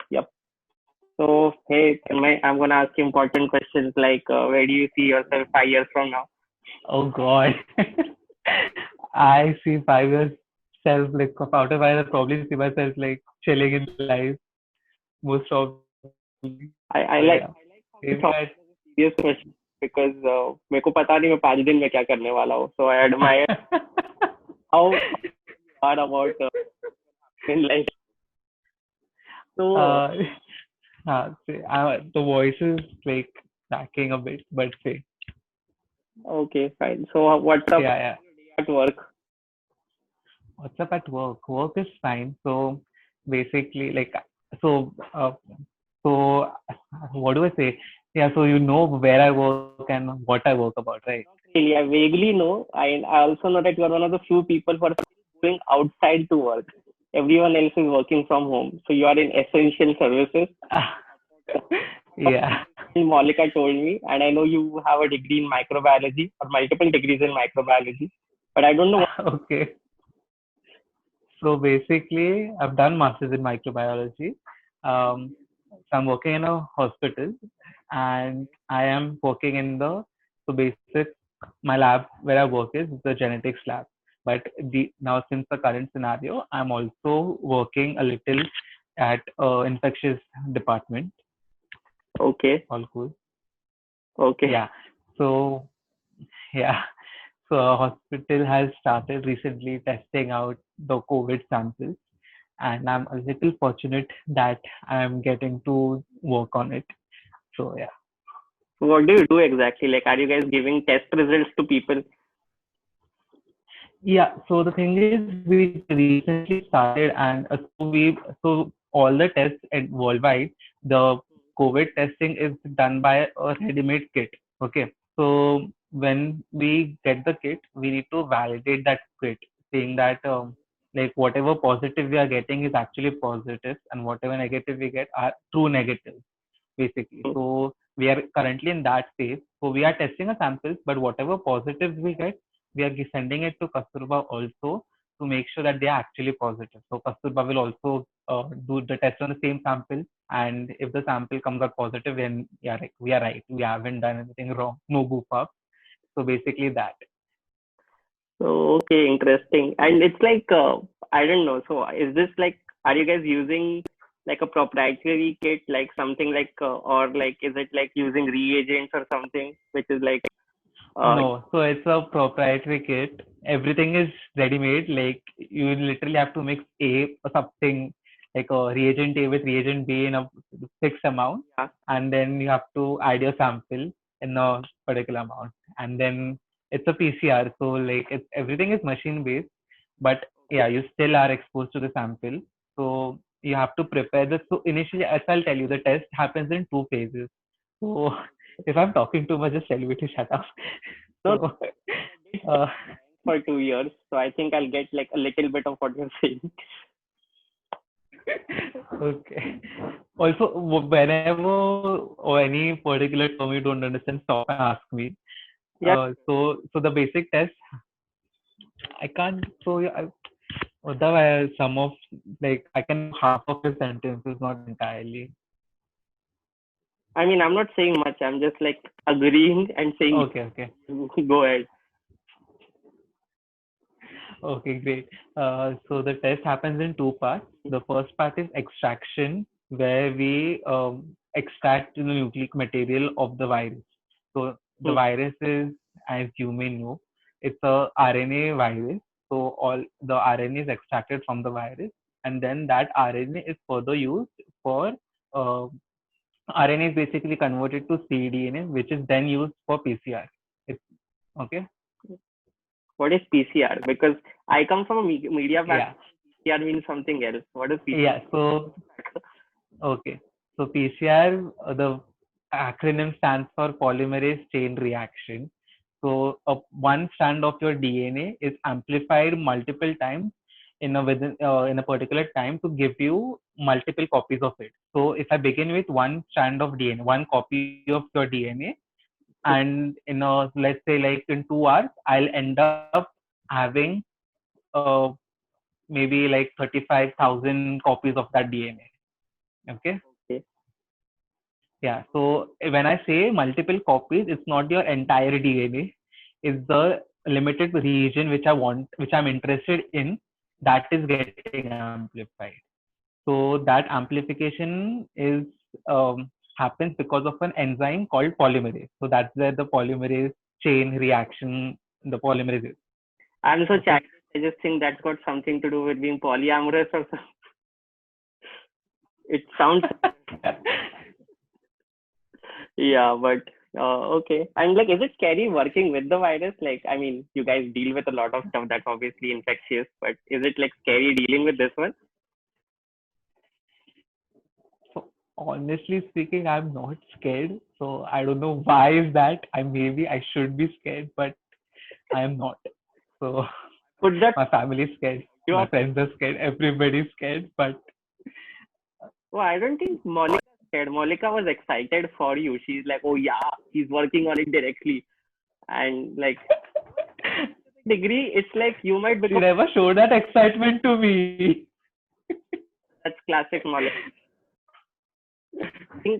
Yep. So, hey, I'm gonna ask you important questions like, where do you see yourself 5 years from now? Oh God. I see 5 years self like out of I probably see myself like chilling in life most probably. So yeah. I like how Maybe you thought it was a serious question because मेरे को पता नहीं मैं 5 दिन में क्या करने वाला हूँ. So I admire how you are about in life. So, uh, the voice is like cracking a bit, but say okay, fine. So, what's up yeah, yeah. at work? What's up at work? Work is fine. So basically, like, so, so what do I say? Yeah, so you know where I work and what I work about, right? Really, I vaguely know. I also know that you are one of the few people who are going outside to work. Everyone else is working from home. So you are in essential services. Yeah. Monica told me, and I know you have a degree in microbiology or multiple degrees in microbiology, but I don't know what. Okay. So basically, I've done masters in microbiology. So I'm working in a hospital, and I am working in the so basic my lab where I work is the genetics lab. But now since the current scenario, I'm also working a little at infectious department. Okay, All cool. okay. Yeah. So yeah. So a hospital has started recently testing out the COVID samples, and I'm a little fortunate that I'm getting to work on it. So yeah. So what do you do exactly? Like, are you guys giving test results to people? Yeah, so the thing is, we recently started, and so all the tests worldwide, the COVID testing is done by a ready-made kit. Okay, so when we get the kit, we need to validate that kit, saying that like whatever positive we are getting is actually positive, and whatever negative we get are true negatives, basically. So we are currently in that phase. So we are testing a samples, but whatever positives we get, we are sending it to Kasturba also to make sure that they are actually positive. So Kasturba will also do the test on the same sample, and if the sample comes out positive, then yeah, like, we are right. We haven't done anything wrong. No goof up. So basically that. So, okay, interesting. And it's like, I don't know. So, is this like, are you guys using like a proprietary kit, like something like, or like, is it like using reagents or something, which is like, uh, No, so it's a proprietary kit. Everything is ready-made. Like you literally have to mix A or something like a reagent A with reagent B in a fixed amount, yeah, and then you have to add your sample in a particular amount, and then it's a PCR. So like everything is machine-based, but okay. yeah, you still are exposed to the sample. So you have to prepare this. So initially, as I'll tell you, the test happens in two phases. So if I'm talking too much, just tell me to shut up. No, So, I did study uh, for 2 years, so I think I'll get like a little bit of what you're saying. okay. Also, whenever or any particular term you don't understand, stop and ask me. Yeah, So the basic test, I can't. So yeah, otherwise some of like I can know half of the sentences, not entirely. I mean, I'm not saying much. I'm just like agreeing and saying, Okay, okay. go ahead. Okay, great. So the test happens in two parts. The first part is extraction, where we extract the nucleic material of the virus. So the Hmm. virus is, as you may know, it's a RNA virus. So all the RNA is extracted from the virus, and then that RNA is further used for uh, RNA is basically converted to cDNA, which is then used for PCR. It's okay. What is PCR? Because I come from a media background. Yeah, PCR means something else. What is PCR? yeah. So okay. So PCR, the acronym stands for polymerase chain reaction. So one strand of your DNA is amplified multiple times in a particular time to give you multiple copies of it. So if I begin with one strand of DNA, one copy of your DNA, and in a let's say like in 2 hours, I'll end up having uh, maybe like 35,000 copies of that DNA. Okay. Okay. Yeah. So when I say multiple copies, it's not your entire DNA. It's the limited region which I want, which I'm interested in, that is getting amplified. So that amplification is happens because of an enzyme called polymerase. So that's where the polymerase chain reaction, the polymerase is. I'm so Okay. chatty. I just think that's got something to do with being polyamorous or something. It sounds, yeah, but okay. And like, is it scary working with the virus? Like, I mean, you guys deal with a lot of stuff that's obviously infectious, but is it like scary dealing with this one? So honestly speaking, I'm not scared. So I don't know why is that. I should be scared, but I am not. So Put that my family is scared, you my are. friends are scared, everybody's scared. But Oh, I don't think Molika scared. Molika was excited for you. She's like, oh yeah, he's working on it directly. And like degree, it's like you might she become never showed that excitement to me. that's classic Molika.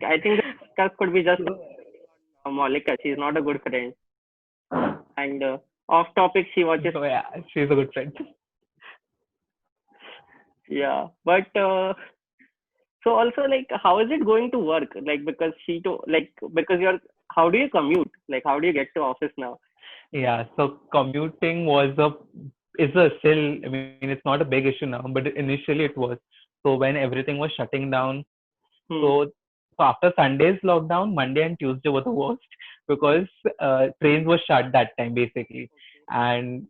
I think the podcast could be just Molika. She's not a good friend. And off topic, she watches. So yeah, she's a good friend. Yeah, but so also like, how is it going to work? Like because because you're how do you commute? Like how do you get to office now? Yeah, so commuting was a is a still, I mean, it's not a big issue now, but initially it was. So when everything was shutting down, Hmm. so so after Sunday's lockdown, Monday and Tuesday were the worst because trains were shut that time basically, and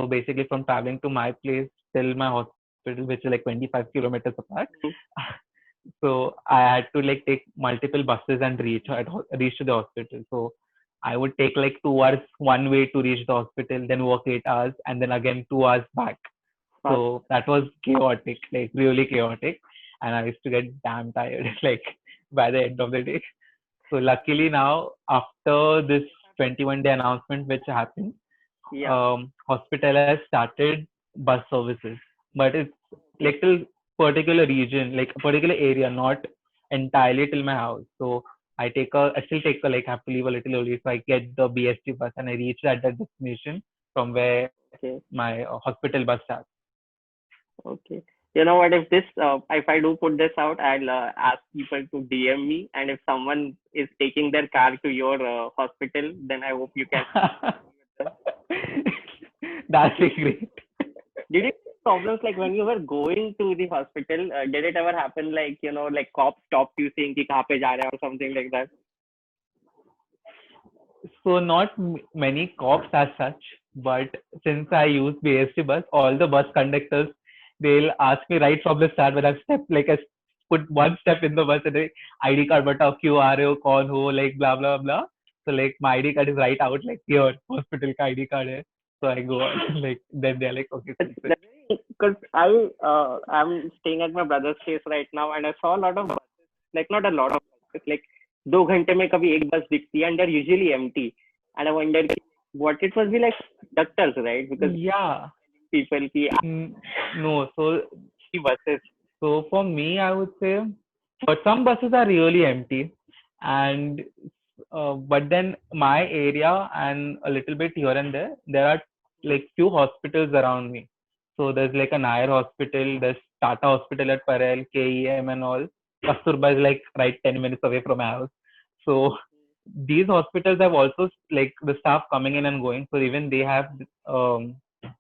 basically from traveling to my place till my hospital, which is like 25 kilometers apart, Hmm. so I had to like take multiple buses and reach to the hospital. So I would take like 2 hours one way to reach the hospital, then work 8 hours, and then again 2 hours back. Fast. So that was chaotic, like really chaotic, and I used to get damn tired like by the end of the day. So luckily now, after this 21-day announcement which happened, Yeah. hospital has started bus services, but it's like till particular region, like a particular area, not entirely till my house. So I still take a like have to leave a little early, so I get the BST bus and I reach at that destination from where Okay. my hospital bus starts. Okay. You know what? If I do put this out, I'll ask people to DM me, and if someone is taking their car to your hospital, then I hope you can. That's great. Did you have problems like when you were going to the hospital? Did it ever happen like like cops stopped you saying कि कहाँ पे जा रहे हैं or something like that? So not many cops as such, but since I use BST bus, all the bus conductors, they'll ask me right from the start when I've stepped, like I put one step in the bus and they ID card batao क्यों आ रहे हो कौन हो like blah blah blah. So like my ID card is right out like here hospital का ID card है. So I go on like then they're like okay sit. Because I'm staying at my brother's place right now, and I saw a lot of buses, like not a lot of buses, like 2 घंटे में कभी एक बस दिखती है, and they're usually empty. And I wonder what it must be like conductors, right? Because Yeah. people ki No, so see buses. So for me, I would say, but some buses are really empty, and but then my area and a little bit here and there are like few hospitals around me. So there's like a Nair hospital, there's Tata Hospital at Parel, KEM and all. Kasturba is like right 10 minutes away from my house. So these hospitals have also like the staff coming in and going. So even they have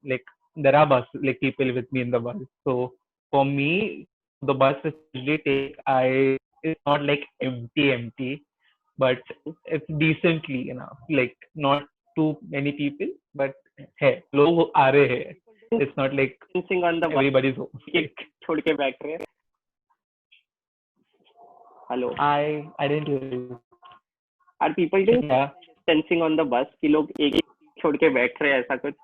like there are bus like people with me in the bus. So for me, the bus which I usually take, I it's not like empty, but it's decently enough. Like not too many people, but hey, log aa rahe hai. It's not like dancing on the bus everybody's home. के Like छोड़ के बैठ रहे हैं. Hello. I didn't hear you. Are people doing Yeah. dancing on the bus कि लोग एक एक छोड़ के बैठ रहे हैं ऐसा कुछ?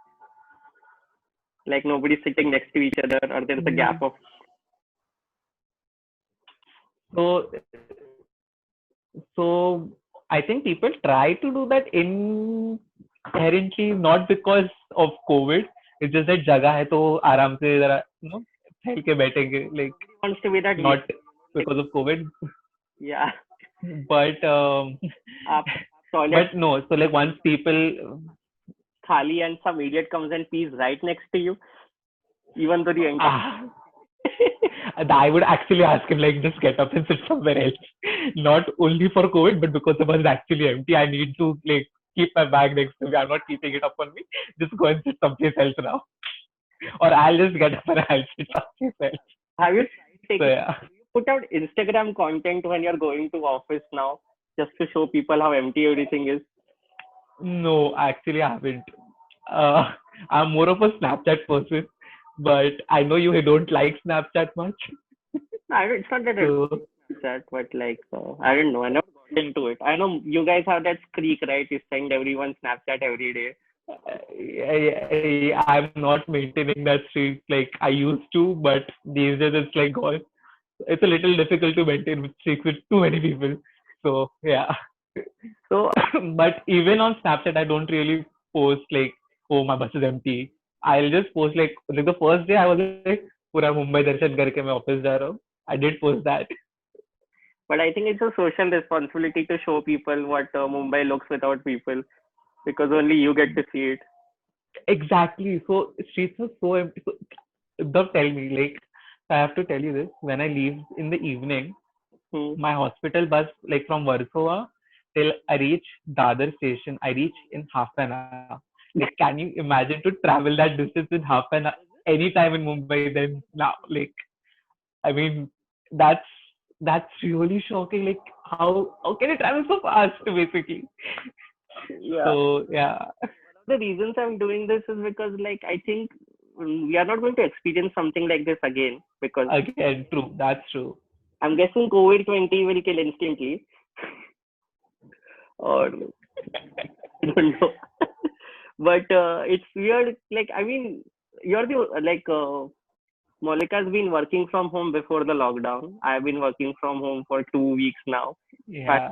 Like nobody sitting next to each other, or there's a gap of. So so I think people try to do that inherently not because of COVID. It's just that जगह है तो आराम से जरा फैल के बैठेंगे like Wants to be that not. because of COVID. Yeah. But Up toilet but no. So like once people, thali and some idiot comes and pees right next to you, even though you enter. ah, I would actually ask him like just get up and sit somewhere else. Not only for COVID, but because the bus is actually empty. I need to like keep my bag next to me. I'm not keeping it up on me. Just go and sit someplace else now. Or I'll just get up and I'll sit someplace else. Have you tried So taking yeah. put out Instagram content when you're going to office now, just to show people how empty everything is? No, actually I haven't. Uh, I'm more of a Snapchat person, but I know you don't like Snapchat much. It's not that I don't So use that, but like I don't know. I never got into it. I know you guys have that streak, right? You send everyone Snapchat every day. I'm not maintaining that streak like I used to, but these days it's like gone. It's a little difficult to maintain with streaks with too many people. So yeah. So But even on Snapchat, I don't really post like, oh my bus is empty. I'll just post like the first day I was like, पूरा मुंबई दर्शन करके मैं office जा रहा हूँ. I did post that. but I think it's a social responsibility to show people what Mumbai looks without people, because only you get to see it. Exactly. So streets are so empty. So, don't tell me like I have to tell you this. When I leave in the evening, Hmm. my hospital bus like from Warsaw till I reach Dadar station, I reach in half an hour. Like, can you imagine to travel that distance in half an hour anytime in Mumbai? Then now, like, I mean, that's that's really shocking. Like, how can you travel so fast, basically? Yeah. So yeah, The reasons I'm doing this is because, like, I think we are not going to experience something like this again, because again, true. That's true. I'm guessing COVID-20 will kill instantly, or I don't know. But it's weird. Like, I mean, you're the like Molika's been working from home before the lockdown. I've been working from home for 2 weeks now. I Yeah.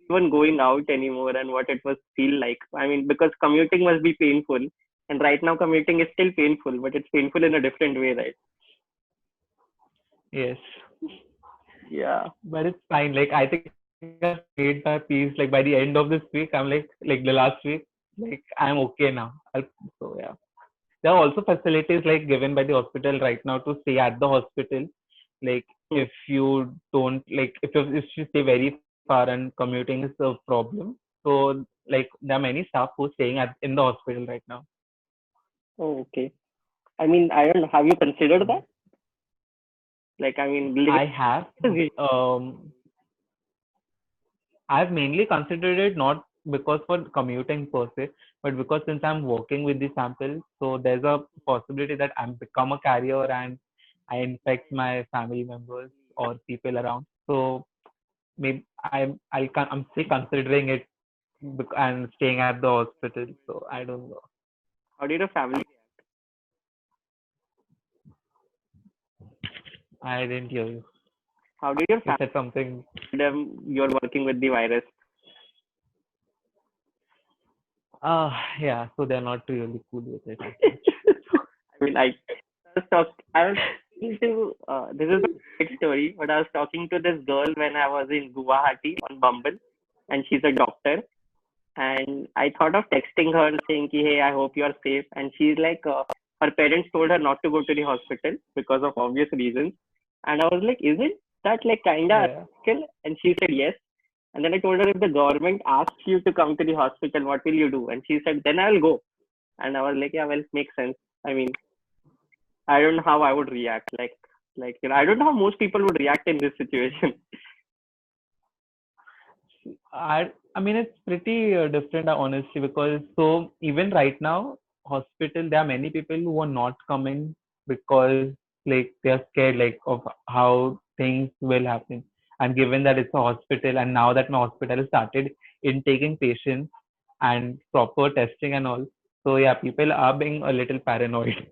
don't even going out anymore, and what it must feel like. I mean, because commuting must be painful, and right now commuting is still painful, but it's painful in a different way, right? Yes. Yeah. But it's fine. Like I think I've made my peace. Like by the end of this week, I'm like the last week, like I'm okay now. So yeah. There are also facilities like given by the hospital right now to stay at the hospital. Like Hmm. if you don't like if you stay very far and commuting is a problem. So like there are many staff who are staying at in the hospital right now. Oh, okay. I mean, I don't know. Have you considered that? Like, I mean, I have um I've mainly considered it not because for commuting per se, but because since I'm working with the sample, so there's a possibility that I'm become a carrier and I infect my family members or people around. So maybe I'm still considering it and staying at the hospital. So I don't know. how did your family? I didn't hear you. How did your You family said something. them you're working with the virus? Yeah. So they're not really cool with it as much. I mean, I was talking to, this is a great story, but I was talking to this girl when I was in Guwahati on Bumble, and she's a doctor. And I thought of texting her and saying, ki, hey, I hope you're safe. And she's like, her parents told her not to go to the hospital because of obvious reasons. And I was like, is it that like kinda Yeah. unethical? And she said yes. And then I told her, if the government asks you to come to the hospital, what will you do? And she said, then I'll go. And I was like, yeah, well, it makes sense. I mean, I don't know how I would react. I don't know how most people would react in this situation. I mean it's pretty different honestly because so even right now hospital there are many people who are not coming because like they are scared like of how things will happen and given that it's a hospital and now that my hospital has started intaking patients and proper testing and all so yeah people are being a little paranoid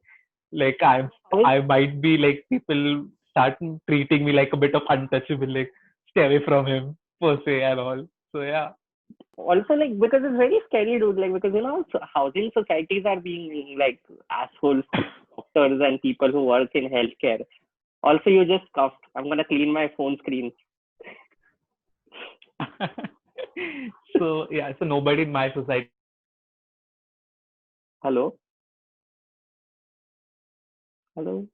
like I might be like people start treating me like a bit of untouchable like stay away from him per se and all so yeah. Also, like, because it's very scary, dude. Like, because housing societies are being like assholes to doctors and people who work in healthcare. Also, you just coughed. I'm gonna clean my phone screen. So yeah, so nobody in my society. Hello? Hello?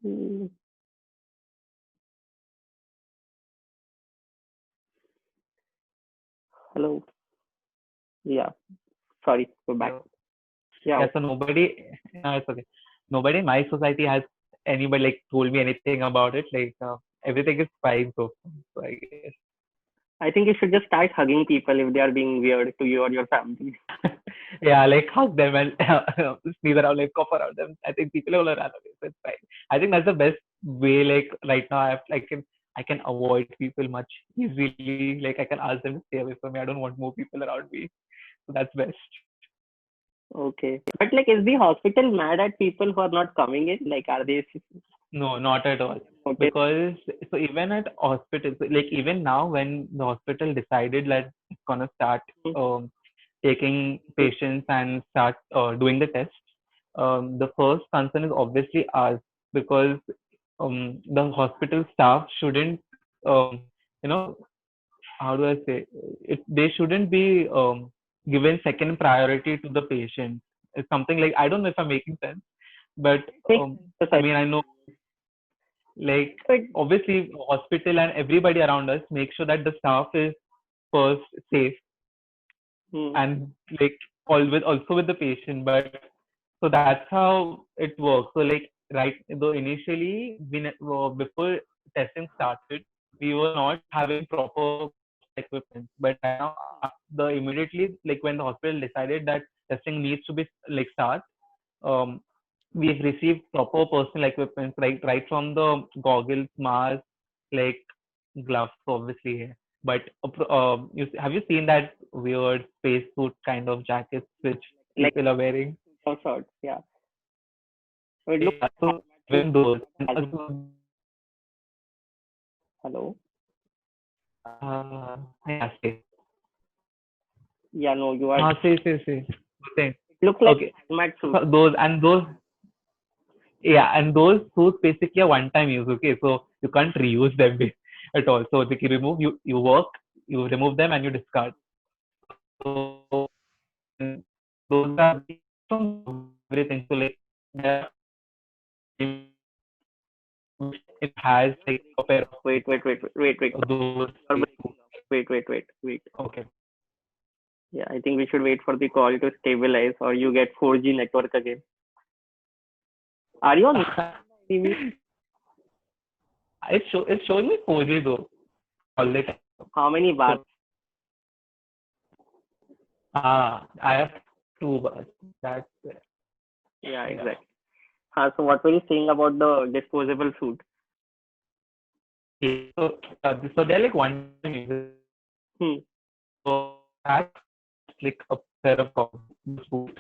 Hello? Yeah. Sorry, we're back. Yeah. Yeah, so nobody, no, it's okay. Nobody in my society has anybody like told me anything about it. Like everything is fine so far. So I guess. I think you should just start hugging people if they are being weird to you or your family. Yeah, like hug them and sneeze around, like cough around them. I think people will run away. So it's fine. I think that's the best way. Like right now, I can avoid people much easily. Like I can ask them to stay away from me. I don't want more people around me. So that's best. Okay. But like, is the hospital mad at people who are not coming in? Like, are they No, not at all. notice? Because so even at hospitals, like even now when the hospital decided that it's gonna start um, taking patients and start doing the tests, the first concern is obviously ours because the hospital staff shouldn't, you know, how do I say it? They shouldn't be given second priority to the patient. It's something like I don't know if I'm making sense, but Makes I sense. mean I know like But obviously hospital and everybody around us make sure that the staff is first safe hmm, and like always also with the patient, but so that's how it works. So like right though initially before testing started we were not having proper equipment, but right now the immediately like when the hospital decided that testing needs to be like start, um, we've received proper personal equipment, right from the goggles, mask, like gloves, obviously. But have you seen that weird spacesuit kind of jackets which like, people are wearing? some sorts, yeah. So it looks Yeah, like so hazmat suit. even those. And, Hazmat. Hello? yeah, say. Yeah, no, you are. Say. Saying. It looks like Okay, hazmat suit. so those, yeah, and those suits basically are one-time use. Okay, so you can't reuse them at all. So like you remove, you work, you remove them and you discard. So and those are from everything. So like there it has like a pair Wait. of those. You're breaking up. Wait. Okay. Yeah, I think we should wait for the call to stabilize or you get 4G network again. Are you on TV? It's showing me 4G though all the time. How many bars? So I have two bars. That's it. Yeah, Yeah. exactly. So what were you saying about the disposable suit? Okay. So they're like one time uses. Hmm. So that's like a pair of boot,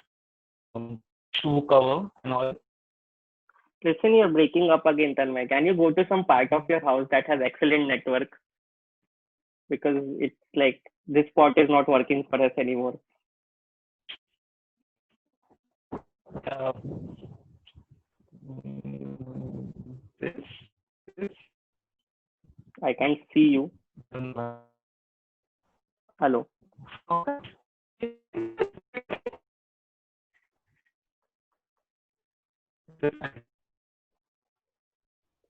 um, shoe cover and all. Listen, you're breaking up again, Tanmay. Can you go to some part of your house that has excellent network? Because it's like this spot is not working for us anymore. Uh, mm, this is I can't see you. Hello.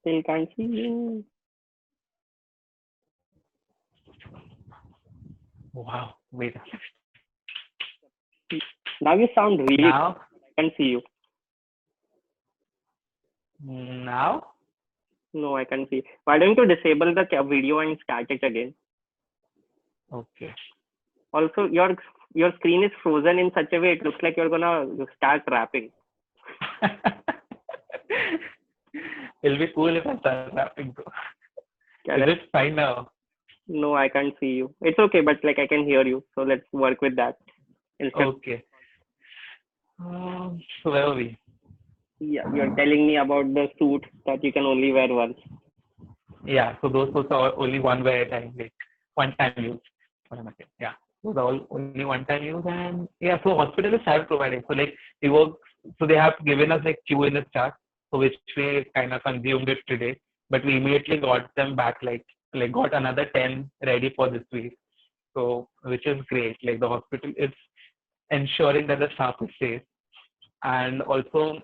Still can't see you. wow. Wait. Now you sound really. Now, I can't see you. now, No, I can't see. Why don't you disable the video and start it again? okay. Also, your screen is frozen in such a way it looks like you're gonna start rapping. It'll be cool if I start rapping though. Is Correct? it fine now? No, I can't see you. It's okay, but like I can hear you. So let's work with that instead. Okay. So where are we? Yeah, you're telling me about the suit that you can only wear once. Yeah. So those suits are only one wear time, like one time use. What am I saying? Yeah. Those are all only one time use, and yeah. So hospital is self providing. So like we work. So they have given us like queue in the start, so which we kind of consumed it today. but we immediately got them back, like got another 10 ready for this week. So, which is great. Like the hospital is ensuring that the staff is safe, and also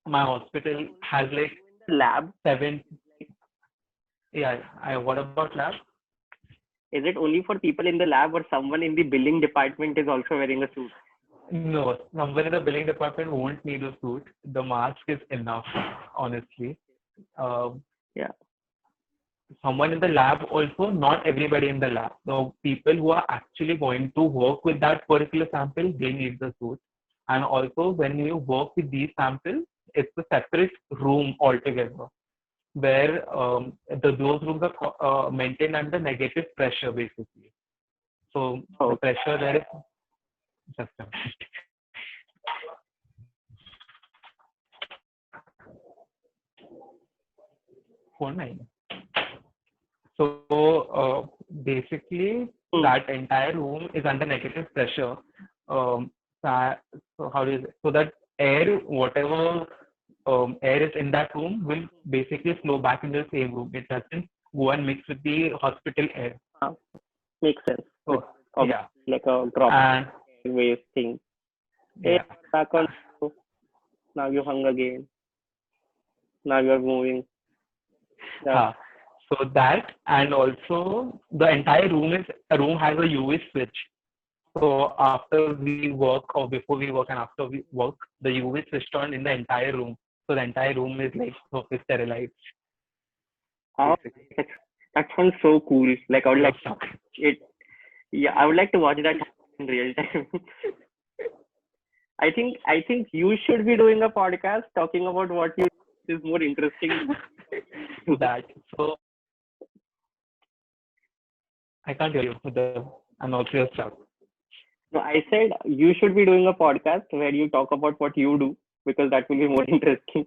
my hospital has like Lab? seven. Yeah, what about lab? Is it only for people in the lab, or someone in the billing department is also wearing a suit? No, someone in the billing department won't need a suit. The mask is enough, honestly. Um, Yeah. Someone in the lab also, not everybody in the lab. So people who are actually going to work with that particular sample, they need the suit. And also when you work with these samples, it's a separate room altogether where those rooms are maintained under negative pressure basically. So the Oh, pressure there is just a minute. Phone line. So basically, hmm. that entire room is under negative pressure. Um, so how do you say? So that air, whatever air is in that room, will basically flow back into the same room. It doesn't go and mix with the hospital air. Ah, makes sense. So Obviously, yeah, like a drop and wave thing. Hey, yeah, back on. Now you hung again. Now you're moving. Yeah. uh, so that, and also the entire room has a UV switch. So after we work or before we work and after we work, the UV is switched on in the entire room. So the entire room is like totally sterilized, Oh, basically. that, that sounds so cool. Like I would like Stuck. it. Yeah, I would like to watch that in real time. I think you should be doing a podcast talking about what you do is more interesting. That. So I can't hear you. I'm also your stuck. No, I said you should be doing a podcast where you talk about what you do because that will be more interesting.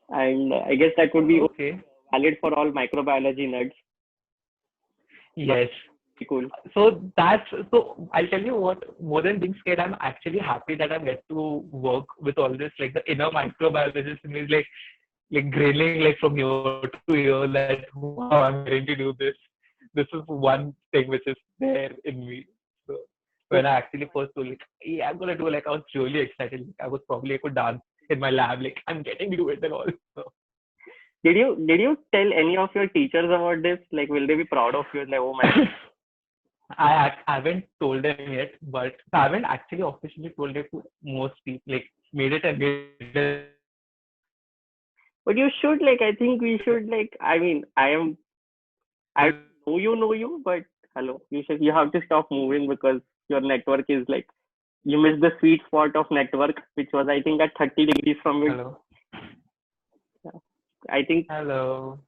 And I guess that would be Okay. valid for all microbiology nerds. That Yes. would be cool. So I'll tell you what, more than being scared, I'm actually happy that I get to work with all this, like the inner microbiologist in me is like grilling like from year to year that wow, I'm going to do this. This is one thing which is there in me. So So, when I actually first told like, yeah, I'm gonna do, like I was really excited. Like, I was probably I could dance in my lab, like I'm getting to do it and all. So did you tell any of your teachers about this? Like, will they be proud of you? Like, oh my, I haven't told them yet, but I haven't actually officially told it to most people. Like made it a but you should like. I think we should like. I mean, I know you, but hello, you have to stop moving because your network is like you missed the sweet spot of network, which was I think at 30 degrees from it. hello, I think hello,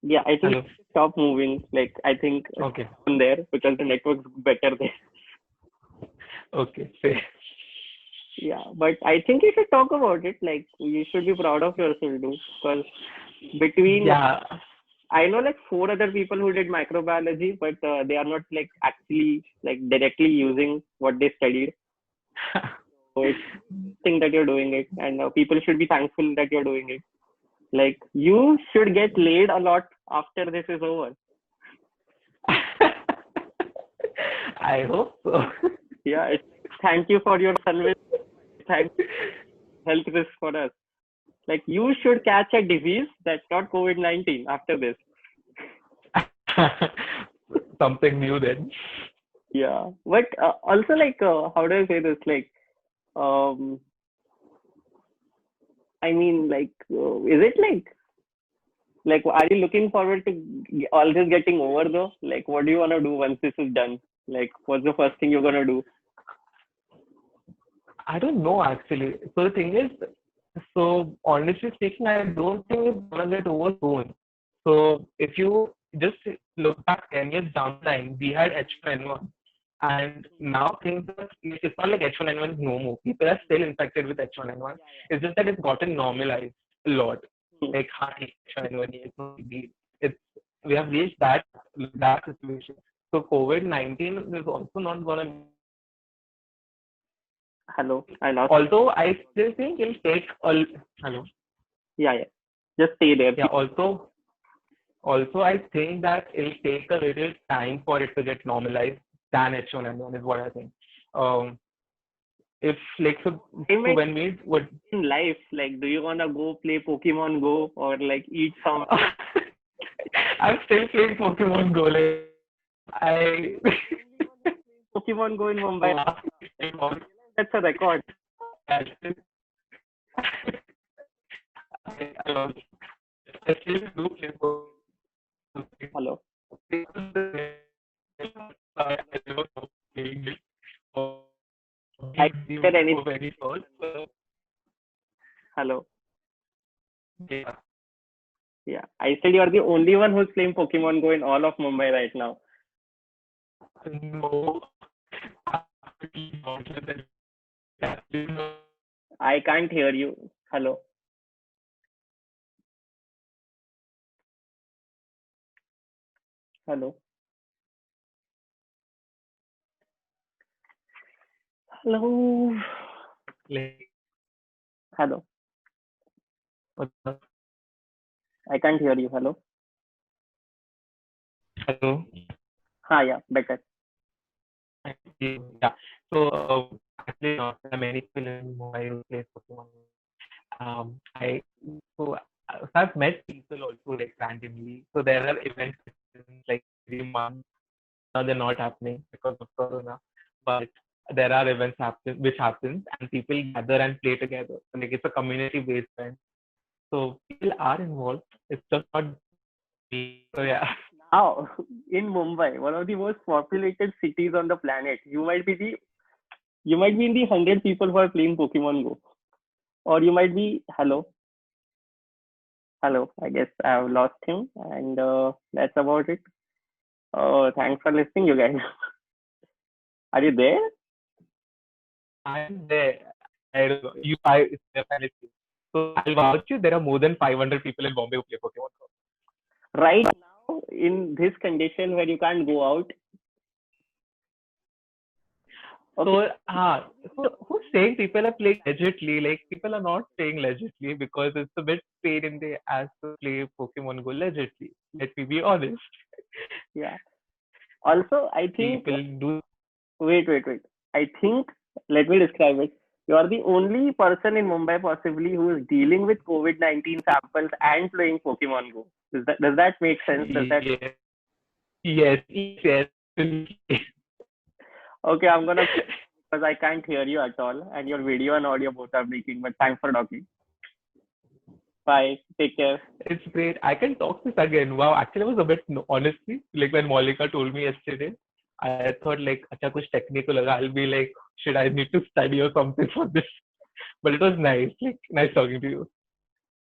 yeah, I think you hello. have to stop moving. Like I think Okay, on there because the network's better there. okay, say. Yeah, but I think you should talk about it. Like you should be proud of yourself too, because between Yeah. I know like four other people who did microbiology, but they are not like actually like directly using what they studied. So it's thing that you're doing it, and people should be thankful that you're doing it. Like you should get laid a lot after this is over. I hope so. Yeah, it's, thank you for your service. Thank health risk for us. Like you should catch a disease that's not COVID-19 after this. Something new then. Yeah, but also like how do I say this? Like um, I mean like is it like are you looking forward to all this getting over though? Like what do you want to do once this is done? Like what's the first thing you're gonna do? I don't know actually. So the thing is, so honestly speaking, I don't think it's gonna get over soon. So if you just look back 10 years down the line, we had H1N1, and now things are, it's not like H1N1 is no more. People are still infected with H1N1. It's just that it's gotten normalized a lot. Hmm. Like hi, H1N1, it's no big deal. It's we have reached that situation. So COVID-19 is also not gonna. Hello, I lost. Although I still think it'll take a hello. Yeah, yeah. Just stay there. Yeah. Also, I think that it'll take a little time for it to get normalized than H1N1 is what I think. Um, if like I so mean, when we would in life, like, do you wanna go play Pokemon Go or like eat some I'm still playing Pokemon Go. Like I Pokemon Go in so Mumbai? That's a record. I also I still do play Pokemon. Hello, I never stopped playing it. I said anything. Very first. Hello. Yeah. Yeah, I said you are the only one who's playing Pokemon Go in all of Mumbai right now. No. I can't hear you. Hello. Hello. Hello. Like, Hello. I can't hear you. Hello. hello. Ha, yeah, better. Yeah. So actually, there are many people in Mumbai who play Pokemon. I so I've met people also like randomly. So there are events like every month. Now they're not happening because of Corona, but there are events which happens and people gather and play together. So, like it's a community-based event. So people are involved. It's just not me. So yeah. Now, in Mumbai, one of the most populated cities on the planet, you might be in the 100 people who are playing Pokemon Go, or you might be hello. I guess I've lost him, and that's about it. Thanks for listening, you guys. Are you there? I'm there. I don't know. It's definitely. So I'll vouch you. There are more than 500 people in Bombay who play Pokemon Go. Right now, in this condition where you can't go out. Okay. So who's saying people are playing legitly? Like people are not playing legitly because it's a bit pain in the ass to play Pokemon Go legitly. Let me be honest. Yeah. Also, I think People do. wait. I think let me describe it. You are the only person in Mumbai possibly who is dealing with COVID-19 samples and playing Pokemon Go. Does that make sense? Does that Yes, yes. okay? I'm gonna because I can't hear you at all, and your video and audio both are breaking. But thanks for talking. Bye. Take care. It's great. I can talk this again. Wow, actually, I was a bit honestly like when Molika told me yesterday. I thought like, अच्छा कुछ technical होगा. I'll be like, should I need to study or something for this? But it was nice. Like nice talking to you.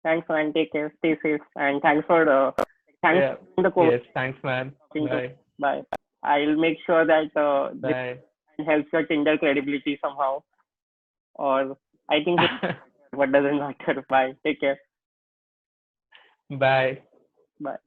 Thanks, man. Take care. Stay safe, and thanks Yeah. for the COVID Yes. Thanks, man. talking to. Bye. Bye. I'll make sure that this Bye. helps your Tinder credibility somehow. Or I think what doesn't matter. Bye. Take care. Bye. Bye.